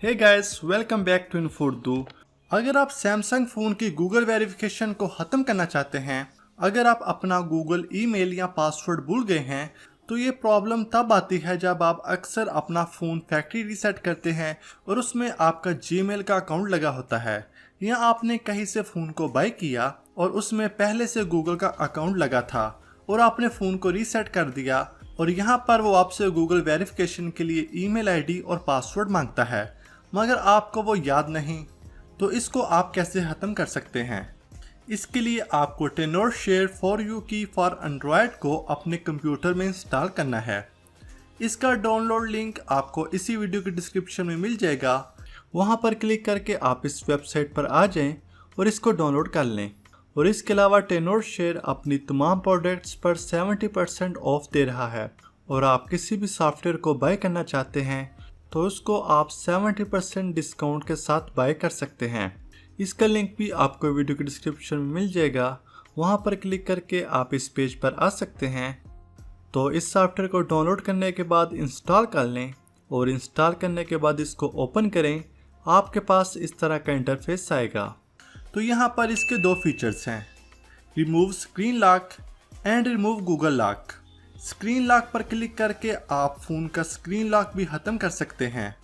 Hey guys, welcome back to Infordu. अगर आप Samsung phone की गूगल वेरिफिकेशन को ख़त्म करना चाहते हैं, अगर आप अपना गूगल ईमेल या पासवर्ड भूल गए हैं, तो ये प्रॉब्लम तब आती है जब आप अक्सर अपना फ़ोन फैक्ट्री रीसेट करते हैं और उसमें आपका जीमेल का अकाउंट लगा होता है, या आपने कहीं से फ़ोन को बाय किया और उसमें पहले से गूगल का अकाउंट लगा था और आपने फ़ोन को रीसेट कर दिया और यहाँ पर वो आपसे गूगल वेरिफिकेशन के लिए ईमेल आईडी और पासवर्ड मांगता है, मगर आपको वो याद नहीं। तो इसको आप कैसे ख़त्म कर सकते हैं? इसके लिए आपको TenorShare for You की फॉर एंड्रॉयड को अपने कंप्यूटर में इंस्टॉल करना है। इसका डाउनलोड लिंक आपको इसी वीडियो के डिस्क्रिप्शन में मिल जाएगा। वहां पर क्लिक करके आप इस वेबसाइट पर आ जाएं और इसको डाउनलोड कर लें। और इसके अलावा TenorShare अपनी तमाम प्रोडक्ट्स पर 70% ऑफ दे रहा है, और आप किसी भी सॉफ्टवेयर को बाय करना चाहते हैं तो उसको आप 70% डिस्काउंट के साथ बाय कर सकते हैं। इसका लिंक भी आपको वीडियो के डिस्क्रिप्शन में मिल जाएगा। वहां पर क्लिक करके आप इस पेज पर आ सकते हैं। तो इस सॉफ्टवेयर को डाउनलोड करने के बाद इंस्टॉल कर लें और इंस्टॉल करने के बाद इसको ओपन करें। आपके पास इस तरह का इंटरफेस आएगा। तो यहाँ पर इसके दो फीचर्स हैं, remove screen lock and remove Google lock. Screen lock पर क्लिक करके आप फ़ोन का स्क्रीन लॉक भी ख़त्म कर सकते हैं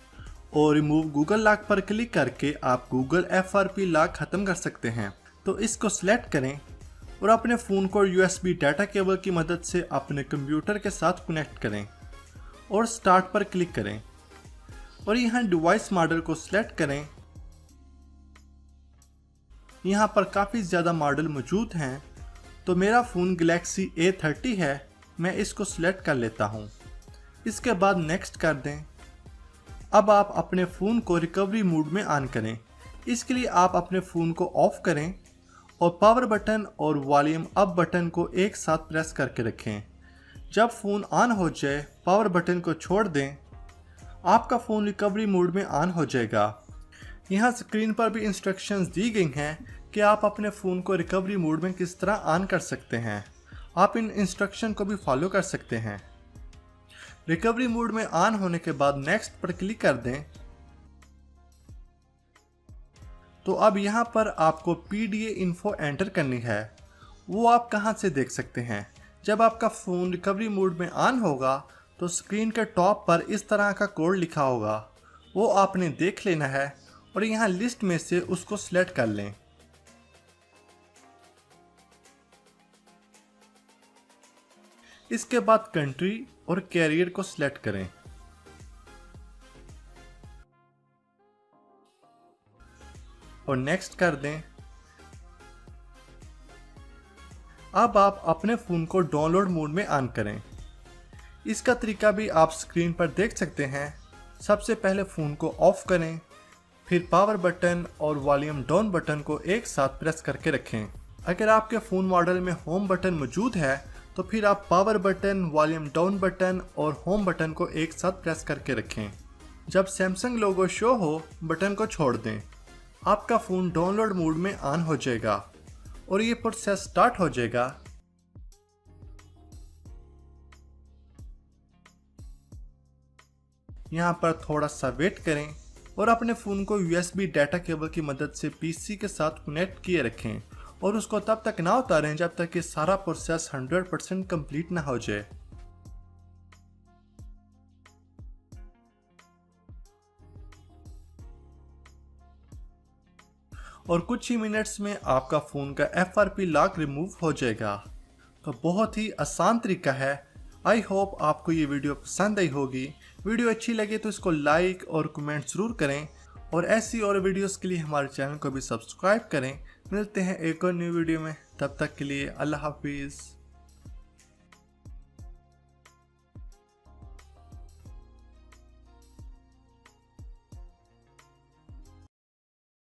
और रिमूव गूगल लॉक पर क्लिक करके आप गूगल FRP लॉक ख़त्म कर सकते हैं। तो इसको सिलेक्ट करें और अपने फ़ोन को USB डाटा केबल की मदद से अपने कंप्यूटर के साथ कनेक्ट करें और स्टार्ट पर क्लिक करें और यहाँ डिवाइस मॉडल को सिलेक्ट करें। यहाँ पर काफ़ी ज़्यादा मॉडल मौजूद हैं, तो मेरा फ़ोन Galaxy A30 है, मैं इसको सिलेक्ट कर लेता हूँ। इसके बाद नेक्स्ट कर दें। अब आप अपने फ़ोन को रिकवरी मोड में ऑन करें। इसके लिए आप अपने फ़ोन को ऑफ़ करें और पावर बटन और वॉल्यूम अप बटन को एक साथ प्रेस करके रखें। जब फ़ोन ऑन हो जाए, पावर बटन को छोड़ दें। आपका फ़ोन रिकवरी मोड में ऑन हो जाएगा। यहाँ स्क्रीन पर भी इंस्ट्रक्शंस दी गई हैं कि आप अपने फ़ोन को रिकवरी मोड में किस तरह ऑन कर सकते हैं। आप इन इंस्ट्रक्शन को भी फॉलो कर सकते हैं। रिकवरी मोड में ऑन होने के बाद नेक्स्ट पर क्लिक कर दें। तो अब यहाँ पर आपको PDA इन्फो एंटर करनी है। वो आप कहाँ से देख सकते हैं? जब आपका फ़ोन रिकवरी मोड में ऑन होगा तो स्क्रीन के टॉप पर इस तरह का कोड लिखा होगा, वो आपने देख लेना है और यहाँ लिस्ट में से उसको सिलेक्ट कर लें। इसके बाद कंट्री और कैरियर को सिलेक्ट करें। और नेक्स्ट कर दें। अब आप अपने फ़ोन को डाउनलोड मोड में ऑन करें। इसका तरीका भी आप स्क्रीन पर देख सकते हैं। सबसे पहले फ़ोन को ऑफ करें, फिर पावर बटन और वॉल्यूम डाउन बटन को एक साथ प्रेस करके रखें। अगर आपके फ़ोन मॉडल में होम बटन मौजूद है तो फिर आप power button, volume down button और होम बटन को एक साथ प्रेस करके रखें। जब सैमसंग लोगो शो हो, बटन को छोड़ दें। आपका फ़ोन डाउनलोड मोड में ऑन हो जाएगा और ये प्रोसेस स्टार्ट हो जाएगा। यहाँ पर थोड़ा सा वेट करें और अपने फ़ोन को USB डाटा केबल की मदद से PC के साथ कनेक्ट किए रखें और उसको तब तक ना उतारें जब तक कि सारा प्रोसेस 100% कंप्लीट ना हो जाए। और कुछ ही मिनट्स में आपका फ़ोन का FRP लॉक रिमूव हो जाएगा। तो बहुत ही आसान तरीका है। आई होप आपको ये वीडियो पसंद आई होगी। वीडियो अच्छी लगे तो इसको लाइक और कमेंट ज़रूर करें और ऐसी और वीडियोस के लिए हमारे चैनल को भी सब्सक्राइब करें। मिलते हैं एक और न्यू वीडियो में, तब तक के लिए अल्लाह हाफिज़।